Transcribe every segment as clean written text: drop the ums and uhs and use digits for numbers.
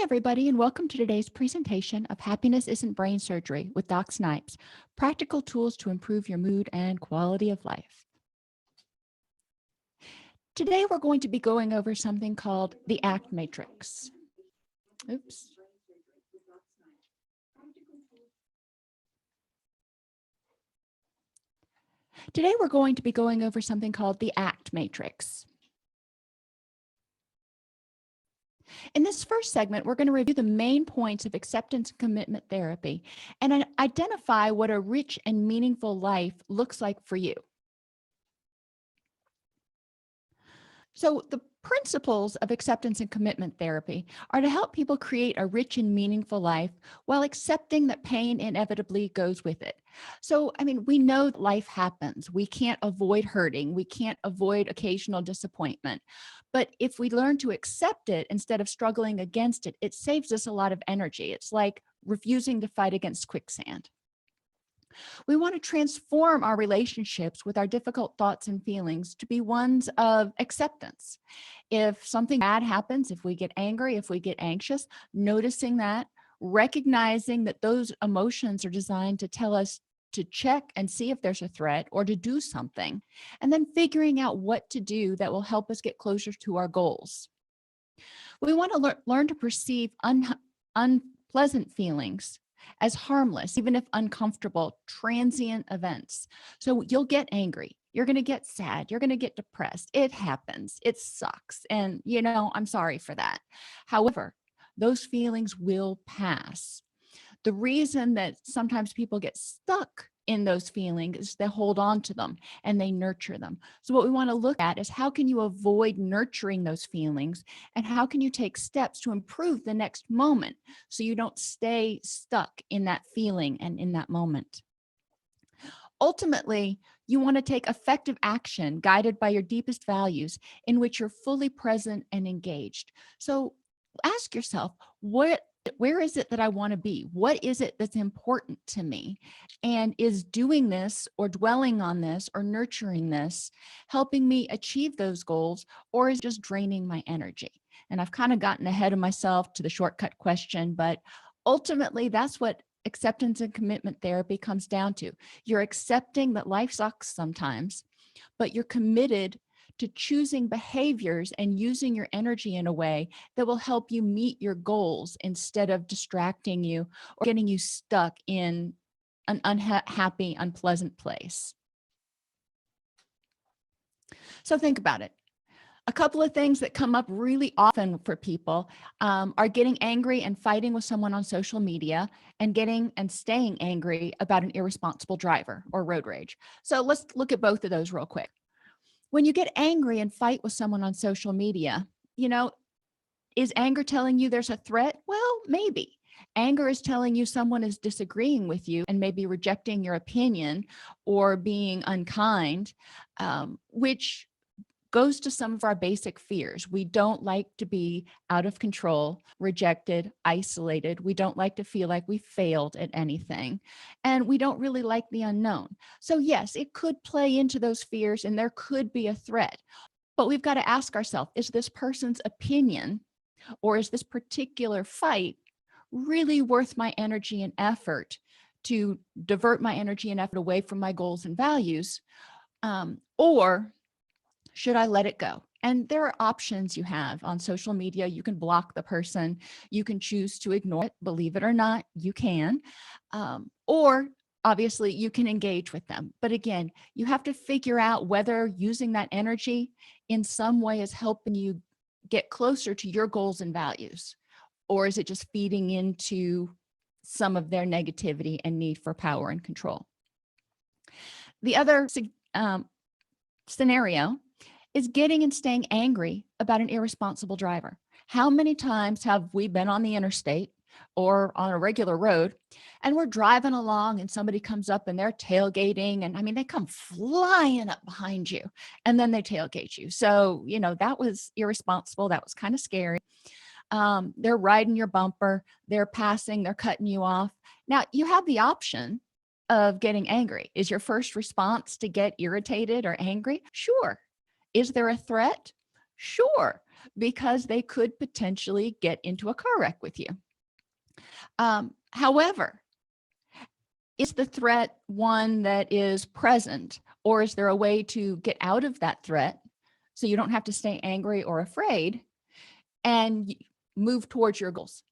everybody, and welcome to today's presentation of Happiness Isn't Brain Surgery with Doc Snipes, practical tools to improve your mood and quality of life. Today, we're going to be going over something called the ACT matrix. Oops. Today, we're going to be going over something called the ACT matrix. In this first segment, we're going to review the main points of acceptance and commitment therapy and identify what a rich and meaningful life looks like for you. So the principles of acceptance and commitment therapy are to help people create a rich and meaningful life while accepting that pain inevitably goes with it. So, we know that life happens. We can't avoid hurting. We can't avoid occasional disappointment. But if we learn to accept it instead of struggling against it, it saves us a lot of energy. It's like refusing to fight against quicksand. We want to transform our relationships with our difficult thoughts and feelings to be ones of acceptance. If something bad happens, if we get angry, if we get anxious, noticing that, recognizing that those emotions are designed to tell us to check and see if there's a threat or to do something, and then figuring out what to do that will help us get closer to our goals. We want to learn to perceive unpleasant feelings as harmless, even if uncomfortable, transient events. So you'll get angry. You're going to get sad. You're going to get depressed. It happens. It sucks. And, I'm sorry for that. However, those feelings will pass. The reason that sometimes people get stuck in those feelings is they hold on to them and they nurture them. So what we want to look at is how can you avoid nurturing those feelings and how can you take steps to improve the next moment so you don't stay stuck in that feeling and in that moment. Ultimately, you want to take effective action guided by your deepest values in which you're fully present and engaged. So ask yourself, where is it that I want to be? What is it that's important to me? And is doing this or dwelling on this or nurturing this helping me achieve those goals, or is it just draining my energy? And I've kind of gotten ahead of myself to the shortcut question, but ultimately that's what acceptance and commitment therapy comes down to. You're accepting that life sucks sometimes, but you're committed to choosing behaviors and using your energy in a way that will help you meet your goals instead of distracting you or getting you stuck in an unhappy, unpleasant place. So think about it. A couple of things that come up really often for people are getting angry and fighting with someone on social media and getting and staying angry about an irresponsible driver or road rage. So let's look at both of those real quick. When you get angry and fight with someone on social media, is anger telling you there's a threat? Well, maybe. Anger is telling you someone is disagreeing with you and maybe rejecting your opinion or being unkind, which goes to some of our basic fears. We don't like to be out of control, rejected, isolated. We don't like to feel like we failed at anything. And we don't really like the unknown. So yes, it could play into those fears and there could be a threat. But we've got to ask ourselves, is this person's opinion or is this particular fight really worth my energy and effort to divert my energy and effort away from my goals and values? Or should I let it go? And there are options you have on social media. You can block the person. You can choose to ignore it. Believe it or not, you can. Or obviously you can engage with them. But again, you have to figure out whether using that energy in some way is helping you get closer to your goals and values. Or is it just feeding into some of their negativity and need for power and control? The other scenario is getting and staying angry about an irresponsible driver. How many times have we been on the interstate or on a regular road and we're driving along and somebody comes up and they're tailgating and they come flying up behind you and then they tailgate you. So, that was irresponsible. That was kind of scary. They're riding your bumper, they're passing, they're cutting you off. Now you have the option of getting angry. Is your first response to get irritated or angry? Sure. Is there a threat? Sure. because they could potentially get into a car wreck with you. However, is the threat one that is present, or is there a way to get out of that threat so you don't have to stay angry or afraid and move towards your goals?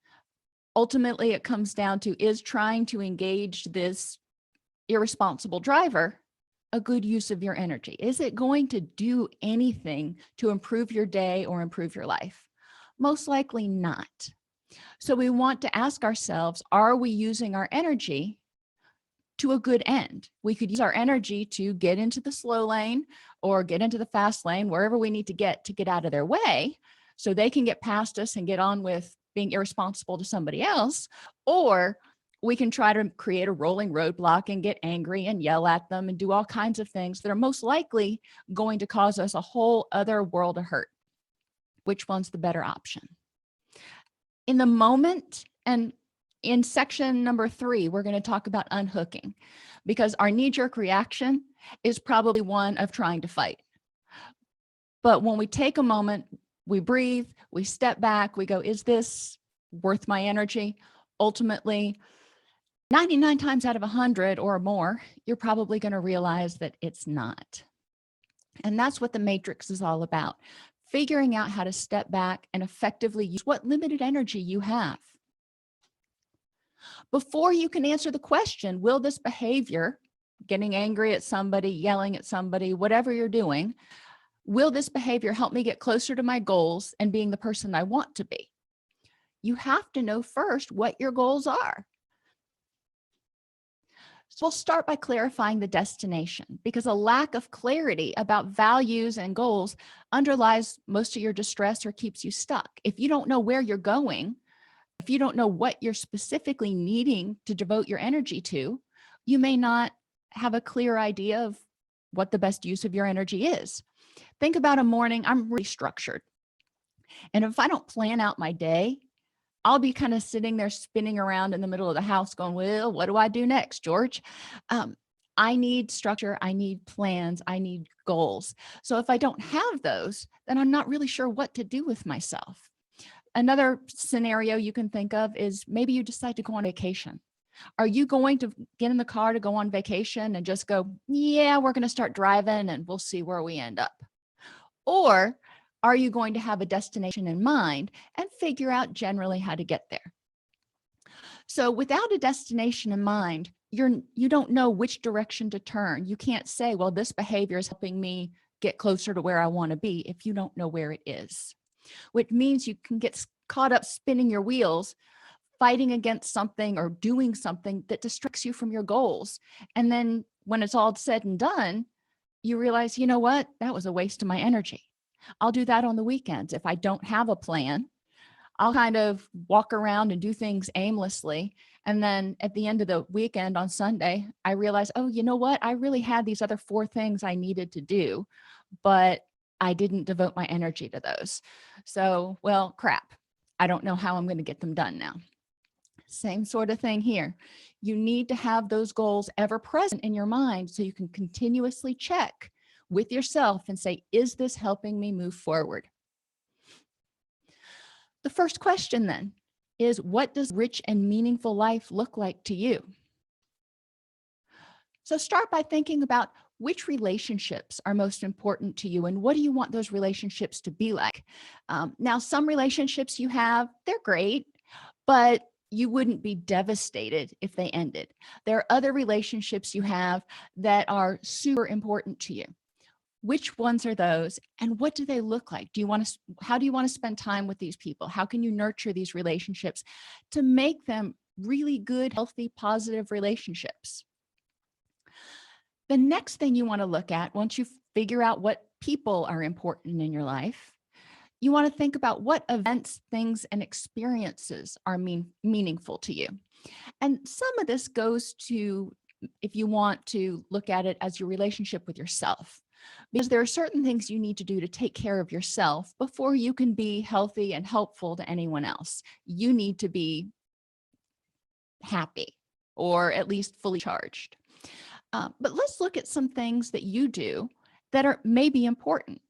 Ultimately, it comes down to, is trying to engage this irresponsible driver a good use of your energy? Is it going to do anything to improve your day or improve your life? Most likely not. So we want to ask ourselves, are we using our energy to a good end? We could use our energy to get into the slow lane or get into the fast lane, wherever we need to get out of their way so they can get past us and get on with being irresponsible to somebody else. Or we can try to create a rolling roadblock and get angry and yell at them and do all kinds of things that are most likely going to cause us a whole other world of hurt. Which one's the better option? In the moment, and in section number 3, we're going to talk about unhooking, because our knee-jerk reaction is probably one of trying to fight. But when we take a moment, we breathe, we step back, we go, is this worth my energy? Ultimately, 99 times out of 100 or more, you're probably going to realize that it's not. And that's what the matrix is all about. Figuring out how to step back and effectively use what limited energy you have. Before you can answer the question, will this behavior, getting angry at somebody, yelling at somebody, whatever you're doing, will this behavior help me get closer to my goals and being the person I want to be? You have to know first what your goals are. So we'll start by clarifying the destination, because a lack of clarity about values and goals underlies most of your distress or keeps you stuck. If you don't know where you're going, if you don't know what you're specifically needing to devote your energy to, you may not have a clear idea of what the best use of your energy is. Think about a morning. I'm really structured. And if I don't plan out my day, I'll be kind of sitting there spinning around in the middle of the house going, well, what do I do next, George? I need structure. I need plans. I need goals. So if I don't have those, then I'm not really sure what to do with myself. Another scenario you can think of is maybe you decide to go on vacation. Are you going to get in the car to go on vacation and just go, yeah, we're going to start driving and we'll see where we end up? Or are you going to have a destination in mind and figure out generally how to get there? So without a destination in mind, you don't know which direction to turn. You can't say, well, this behavior is helping me get closer to where I want to be, if you don't know where it is, which means you can get caught up spinning your wheels, fighting against something or doing something that distracts you from your goals. And then when it's all said and done, you realize, you know what, that was a waste of my energy. I'll do that on the weekends. If I don't have a plan, I'll kind of walk around and do things aimlessly. And then at the end of the weekend on Sunday, I realize, oh, you know what? I really had these other 4 things I needed to do, but I didn't devote my energy to those. So, well, crap. I don't know how I'm going to get them done now. Same sort of thing here. You need to have those goals ever present in your mind so you can continuously check with yourself and say, is this helping me move forward? The first question then is, what does rich and meaningful life look like to you? So start by thinking about which relationships are most important to you and what do you want those relationships to be like? Now, some relationships you have, they're great, but you wouldn't be devastated if they ended. There are other relationships you have that are super important to you. Which ones are those and what do they look like? How do you want to spend time with these people? How can you nurture these relationships to make them really good, healthy, positive relationships? The next thing you want to look at, once you figure out what people are important in your life, you want to think about what events, things, and experiences are meaningful to you. And some of this goes to, if you want to look at it as your relationship with yourself, because there are certain things you need to do to take care of yourself before you can be healthy and helpful to anyone else. You need to be happy or at least fully charged. But let's look at some things that you do that are maybe important.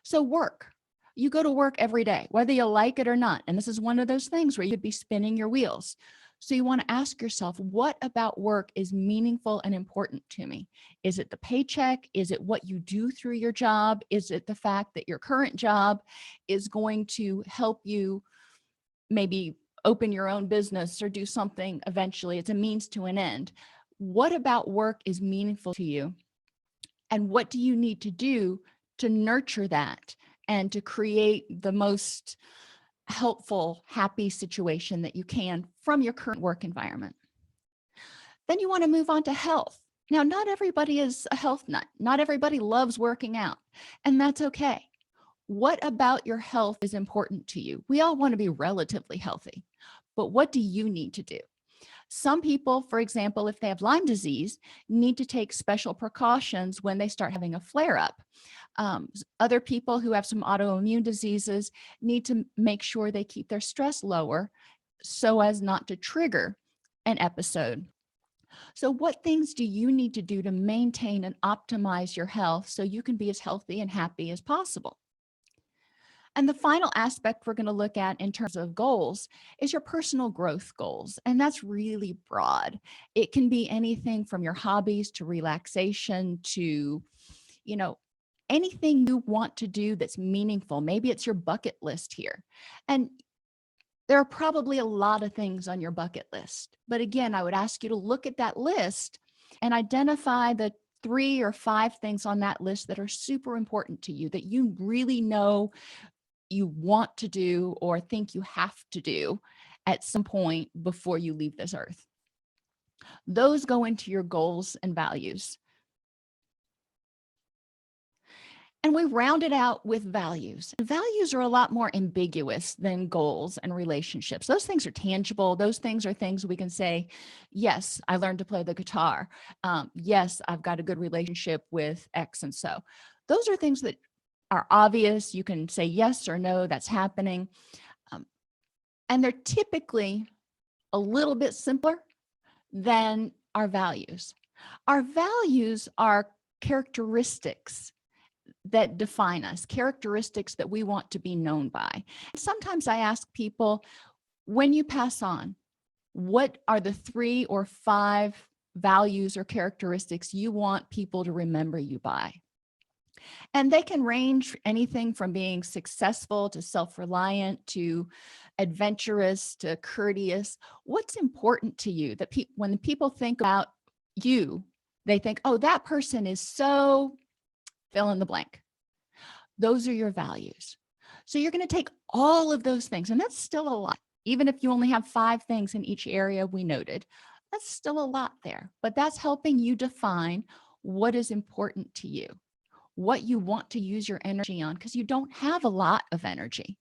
So work. You go to work every day, whether you like it or not. And this is one of those things where you could be spinning your wheels. So you want to ask yourself, what about work is meaningful and important to me? Is it the paycheck? Is it what you do through your job? Is it the fact that your current job is going to help you maybe open your own business or do something eventually? It's a means to an end. What about work is meaningful to you? And what do you need to do to nurture that and to create the most helpful, happy situation that you can from your current work environment? Then you want to move on to health. Now, not everybody is a health nut. Not everybody loves working out, and that's okay. What about your health is important to you? We all want to be relatively healthy, but what do you need to do? Some people, for example, if they have Lyme disease, need to take special precautions when they start having a flare up. Other people who have some autoimmune diseases need to make sure they keep their stress lower so as not to trigger an episode. So, what things do you need to do to maintain and optimize your health so you can be as healthy and happy as possible? And the final aspect we're going to look at in terms of goals is your personal growth goals. And that's really broad. It can be anything from your hobbies to relaxation to, you know, anything you want to do that's meaningful. Maybe it's your bucket list here. And there are probably a lot of things on your bucket list. But again, I would ask you to look at that list and identify the 3 or 5 things on that list that are super important to you, that you really know you want to do or think you have to do at some point before you leave this earth. Those go into your goals and values. And we round it out with values. Values are a lot more ambiguous than goals and relationships. Those things are tangible. Those things are things we can say, yes, I learned to play the guitar. Yes, I've got a good relationship with X and so. Those are things that are obvious. You can say yes or no, that's happening. And they're typically a little bit simpler than our values. Our values are characteristics that define us, characteristics that we want to be known by. Sometimes I ask people, when you pass on, what are the 3 or 5 values or characteristics you want people to remember you by? And they can range anything from being successful to self-reliant to adventurous to courteous. What's important to you that when people think about you, they think, oh, that person is so fill in the blank. Those are your values. So you're going to take all of those things, and that's still a lot. Even if you only have 5 things in each area we noted, that's still a lot there. But that's helping you define what is important to you, what you want to use your energy on, because you don't have a lot of energy,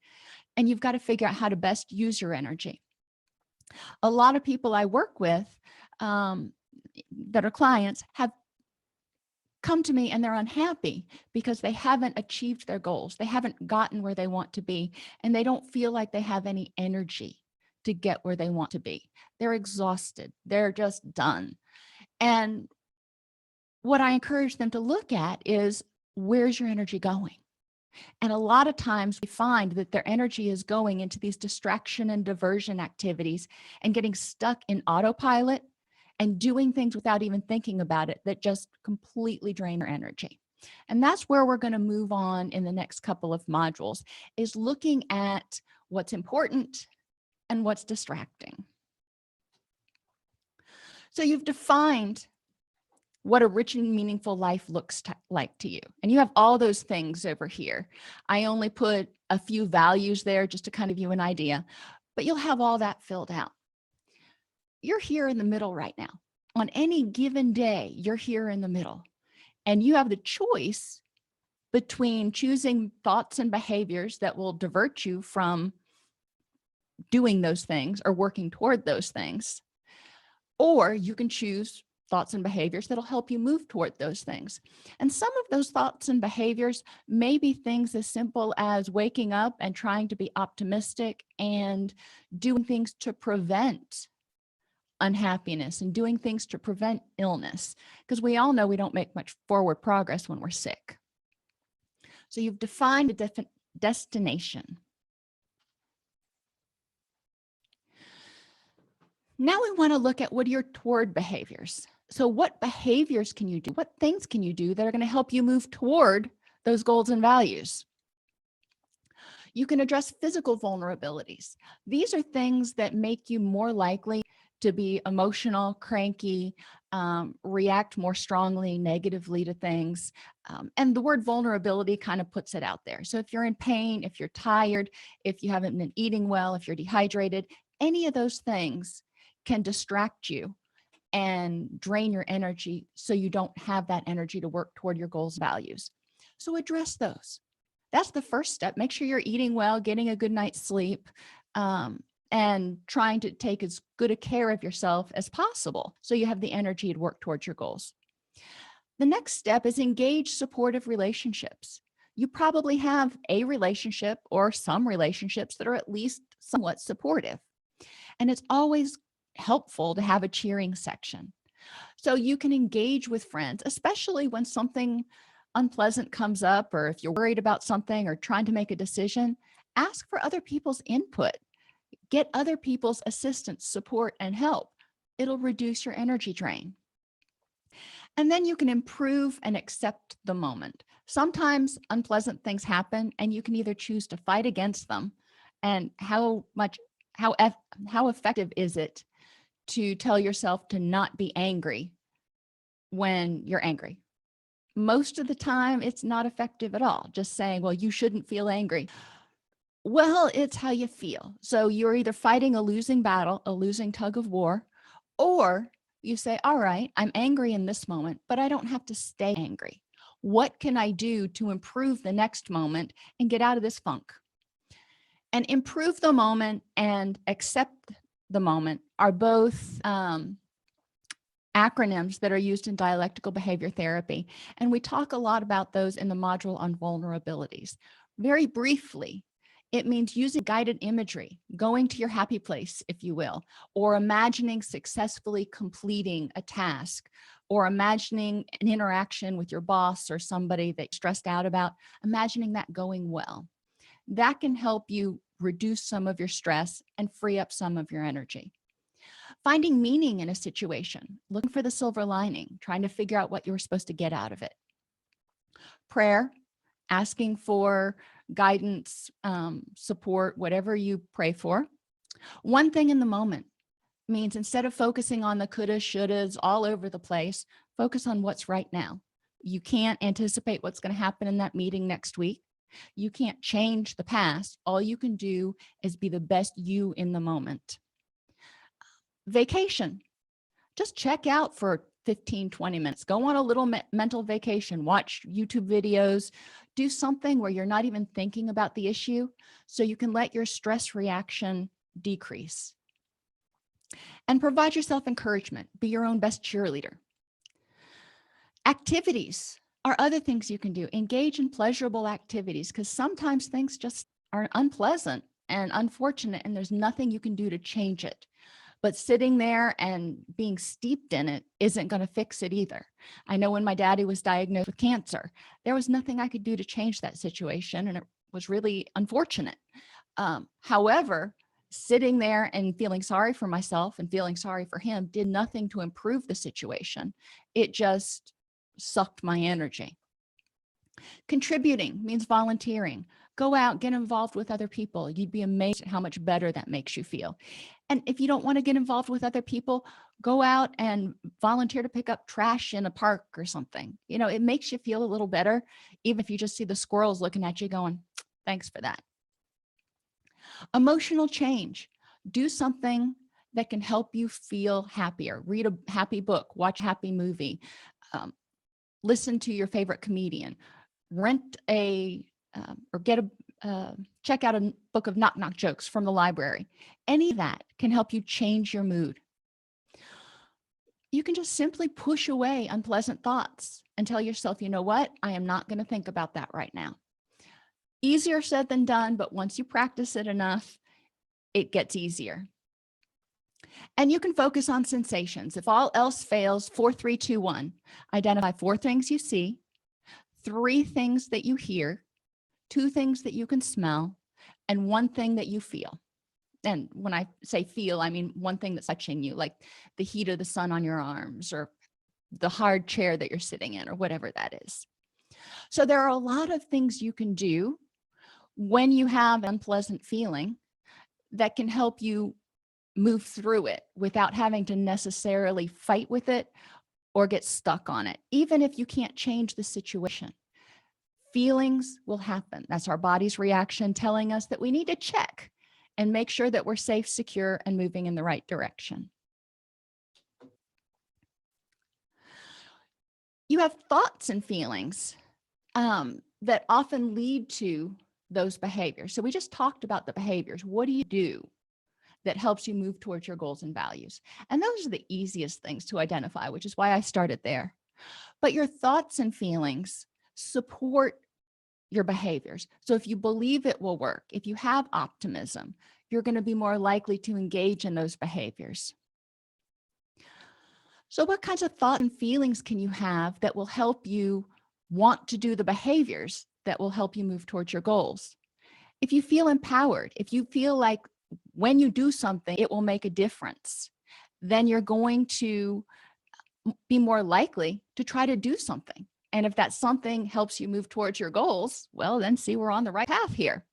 and you've got to figure out how to best use your energy. A lot of people I work with that are clients have come to me and they're unhappy because they haven't achieved their goals. They haven't gotten where they want to be, and they don't feel like they have any energy to get where they want to be. They're exhausted. They're just done. And what I encourage them to look at is, where's your energy going? And a lot of times we find that their energy is going into these distraction and diversion activities and getting stuck in autopilot and doing things without even thinking about it that just completely drain their energy. And that's where we're going to move on in the next couple of modules, is looking at what's important and what's distracting. So you've defined what a rich and meaningful life looks like to you. And you have all those things over here. I only put a few values there just to kind of give you an idea, but you'll have all that filled out. You're here in the middle right now. On any given day, you're here in the middle. And you have the choice between choosing thoughts and behaviors that will divert you from doing those things or working toward those things. Or you can choose thoughts and behaviors that'll help you move toward those things. And some of those thoughts and behaviors may be things as simple as waking up and trying to be optimistic and doing things to prevent unhappiness and doing things to prevent illness, because we all know we don't make much forward progress when we're sick. So you've defined the destination. Now we want to look at what are your toward behaviors. So what behaviors can you do? What things can you do that are going to help you move toward those goals and values? You can address physical vulnerabilities. These are things that make you more likely to be emotional, cranky, react more strongly, negatively to things. And the word vulnerability kind of puts it out there. So if you're in pain, if you're tired, if you haven't been eating well, if you're dehydrated, any of those things can distract you and drain your energy so you don't have that energy to work toward your goals and values. So address those. That's the first step. Make sure you're eating well, getting a good night's sleep, and trying to take as good a care of yourself as possible so you have the energy to work towards your goals. The next step is engage supportive relationships. You probably have a relationship or some relationships that are at least somewhat supportive. And it's always helpful to have a cheering section. So you can engage with friends, especially when something unpleasant comes up, or if you're worried about something or trying to make a decision, ask for other people's input. Get other people's assistance, support, and help. It'll reduce your energy drain. And then you can improve and accept the moment. Sometimes unpleasant things happen and you can either choose to fight against them, and how effective is it to tell yourself to not be angry when you're angry? Most of the time, it's not effective at all. Just saying, well, you shouldn't feel angry. Well, it's how you feel. So you're either fighting a losing battle, a losing tug of war, or you say, all right, I'm angry in this moment, but I don't have to stay angry. What can I do to improve the next moment and get out of this funk? And improve the moment and accept the moment are both acronyms that are used in dialectical behavior therapy. And we talk a lot about those in the module on vulnerabilities. Very briefly, it means using guided imagery, going to your happy place, if you will, or imagining successfully completing a task, or imagining an interaction with your boss or somebody that you're stressed out about, imagining that going well. That can help you reduce some of your stress and free up some of your energy. Finding meaning in a situation, looking for the silver lining, trying to figure out what you were supposed to get out of it. Prayer, asking for guidance, support, whatever you pray for. One thing in the moment means instead of focusing on the couldas, shouldas all over the place, focus on what's right now. You can't anticipate what's going to happen in that meeting next week. You can't change the past. All you can do is be the best you in the moment. Vacation. Just check out for 15, 20 minutes. Go on a little mental vacation. Watch YouTube videos. Do something where you're not even thinking about the issue so you can let your stress reaction decrease. And provide yourself encouragement. Be your own best cheerleader. Activities are other things you can do. Engage in pleasurable activities, because sometimes things just are unpleasant and unfortunate and there's nothing you can do to change it. But sitting there and being steeped in it isn't going to fix it either. I know when my daddy was diagnosed with cancer, there was nothing I could do to change that situation, and it was really unfortunate. However, sitting there and feeling sorry for myself and feeling sorry for him did nothing to improve the situation. It just sucked my energy. Contributing means volunteering. Go out, get involved with other people. You'd be amazed at how much better that makes you feel. And if you don't want to get involved with other people, go out and volunteer to pick up trash in a park or something. You know, it makes you feel a little better, even if you just see the squirrels looking at you going, thanks for that. Emotional change. Do something that can help you feel happier. Read a happy book, watch a happy movie, listen to your favorite comedian, rent a or get a check out a book of knock knock jokes from the library. Any of that can help you change your mood. You can just simply push away unpleasant thoughts and tell yourself, you know what, I am not going to think about that right now. Easier said than done, but once you practice it enough, it gets easier. And you can focus on sensations. If all else fails, 4, 3, 2, 1. Identify 4 things you see, 3 things that you hear, 2 things that you can smell, and 1 thing that you feel. And when I say feel, I mean 1 thing that's touching you, like the heat of the sun on your arms or the hard chair that you're sitting in or whatever that is. So there are a lot of things you can do when you have an unpleasant feeling that can help you move through it without having to necessarily fight with it or get stuck on it, even if you can't change the situation. Feelings will happen. That's our body's reaction telling us that we need to check and make sure that we're safe, secure, and moving in the right direction. You have thoughts and feelings that often lead to those behaviors. So we just talked about the behaviors. What do you do that helps you move towards your goals and values? And those are the easiest things to identify, which is why I started there. But your thoughts and feelings support your behaviors. So if you believe it will work, if you have optimism, you're going to be more likely to engage in those behaviors. So what kinds of thoughts and feelings can you have that will help you want to do the behaviors that will help you move towards your goals? If you feel empowered, if you feel like when you do something, it will make a difference, then you're going to be more likely to try to do something. And if that something helps you move towards your goals, well, then see, we're on the right path here.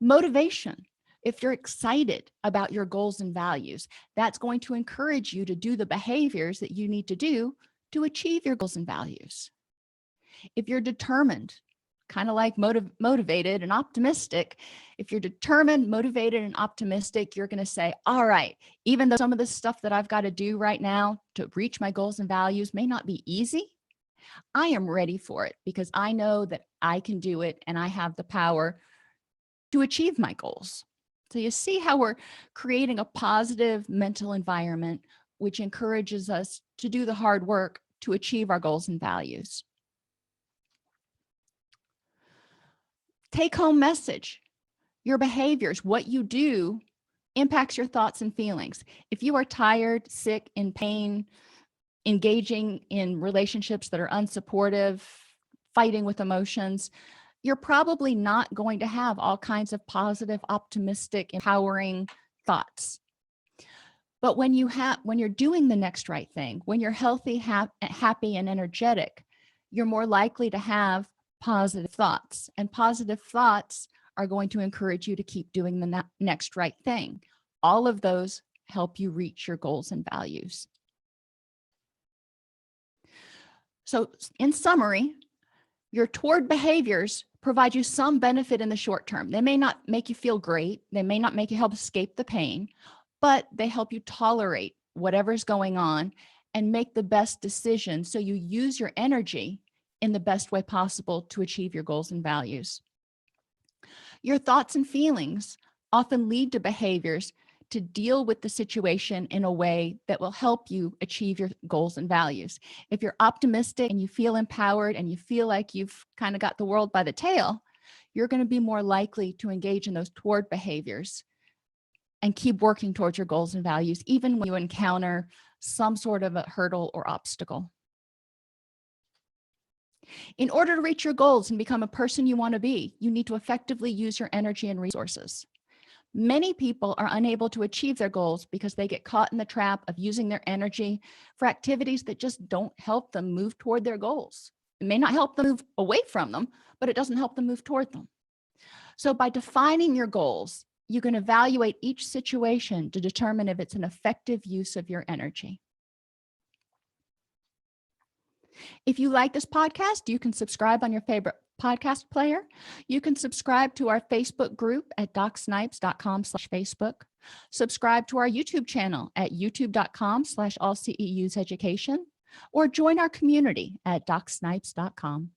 Motivation. If you're excited about your goals and values, that's going to encourage you to do the behaviors that you need to do to achieve your goals and values. If you're determined, kind of like motivated and optimistic, if you're determined, motivated, and optimistic, you're going to say, all right, even though some of the stuff that I've got to do right now to reach my goals and values may not be easy, I am ready for it because I know that I can do it and I have the power to achieve my goals. So you see how we're creating a positive mental environment, which encourages us to do the hard work to achieve our goals and values. Take home message. Your behaviors, what you do, impacts your thoughts and feelings. If you are tired, sick, in pain, engaging in relationships that are unsupportive, fighting with emotions, you're probably not going to have all kinds of positive, optimistic, empowering thoughts. But when you're doing the next right thing, when you're healthy, happy, and energetic, you're more likely to have positive thoughts. And positive thoughts are going to encourage you to keep doing the next right thing. All of those help you reach your goals and values. So in summary, your toward behaviors provide you some benefit in the short term. They may not make you feel great. They may not make you help escape the pain, but they help you tolerate whatever's going on and make the best decision so you use your energy in the best way possible to achieve your goals and values. Your thoughts and feelings often lead to behaviors to deal with the situation in a way that will help you achieve your goals and values. If you're optimistic and you feel empowered and you feel like you've kind of got the world by the tail, you're going to be more likely to engage in those toward behaviors and keep working towards your goals and values, even when you encounter some sort of a hurdle or obstacle. In order to reach your goals and become a person you want to be, you need to effectively use your energy and resources. Many people are unable to achieve their goals because they get caught in the trap of using their energy for activities that just don't help them move toward their goals. It may not help them move away from them, but it doesn't help them move toward them. So by defining your goals, you can evaluate each situation to determine if it's an effective use of your energy. If you like this podcast, you can subscribe on your favorite podcast player. You can subscribe to our Facebook group at docsnipes.com/Facebook. Subscribe to our YouTube channel at youtube.com/allceuseducation, or join our community at docsnipes.com.